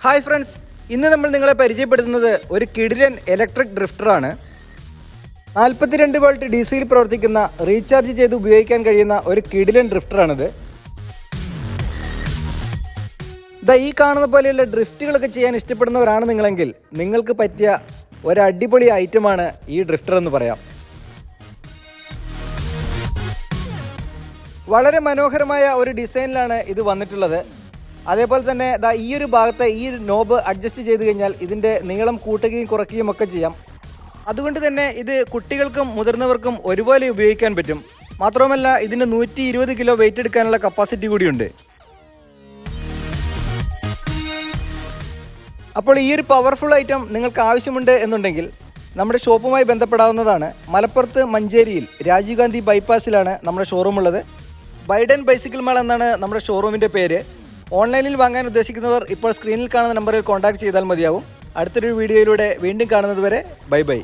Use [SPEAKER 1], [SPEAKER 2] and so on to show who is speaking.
[SPEAKER 1] Hi friends, ഇന്ന് നമ്മൾ നിങ്ങളെ പരിചയപ്പെടുത്തുന്നത് ഒരു കിടിലൻ ഇലക്ട്രിക് ഡ്രിഫ്റ്ററാണ്. 42 വോൾട്ട് ഡി സിയിൽ പ്രവർത്തിക്കുന്ന റീചാർജ് ചെയ്ത് ഉപയോഗിക്കാൻ കഴിയുന്ന ഒരു കിടിലൻ ഡ്രിഫ്റ്ററാണിത്. ഈ കാണുന്ന പോലെയുള്ള ഡ്രിഫ്റ്റുകളൊക്കെ ചെയ്യാൻ ഇഷ്ടപ്പെടുന്നവരാണ് നിങ്ങളെങ്കിൽ നിങ്ങൾക്ക് പറ്റിയ ഒരു അടിപൊളി ഐറ്റമാണ് ഈ ഡ്രിഫ്റ്റർ എന്ന് പറയാം. വളരെ മനോഹരമായ ഒരു ഡിസൈനിലാണ് ഇത് വന്നിട്ടുള്ളത്. അതേപോലെ തന്നെ ഈ ഒരു ഭാഗത്തെ ഈ നോബ് അഡ്ജസ്റ്റ് ചെയ്ത് കഴിഞ്ഞാൽ ഇതിൻ്റെ നീളം കൂട്ടുകയും കുറയ്ക്കുകയും ഒക്കെ ചെയ്യാം. അതുകൊണ്ട് തന്നെ ഇത് കുട്ടികൾക്കും മുതിർന്നവർക്കും ഒരുപോലെ ഉപയോഗിക്കാൻ പറ്റും. മാത്രവുമല്ല ഇതിന് 120 കിലോ വെയിറ്റ് എടുക്കാനുള്ള കപ്പാസിറ്റി കൂടിയുണ്ട്. അപ്പോൾ ഈ ഒരു പവർഫുൾ ഐറ്റം നിങ്ങൾക്ക് ആവശ്യമുണ്ട് എന്നുണ്ടെങ്കിൽ നമ്മുടെ ഷോപ്പുമായി ബന്ധപ്പെടാവുന്നതാണ്. മലപ്പുറത്ത് മഞ്ചേരിയിൽ രാജീവ് ഗാന്ധി ബൈപ്പാസിലാണ് നമ്മുടെ ഷോറൂം ഉള്ളത്. ബൈഡൻ ബൈസിക്കിൾ മാൾ എന്നാണ് നമ്മുടെ ഷോറൂമിൻ്റെ പേര്. ഓൺലൈനിൽ വാങ്ങാൻ ഉദ്ദേശിക്കുന്നവർ ഇപ്പോൾ സ്ക്രീനിൽ കാണുന്ന നമ്പറിൽ കോൺടാക്ട് ചെയ്താൽ മതിയാവും. അടുത്തൊരു വീഡിയോയിലൂടെ വീണ്ടും കാണുന്നത് വരെ ബൈ ബൈ.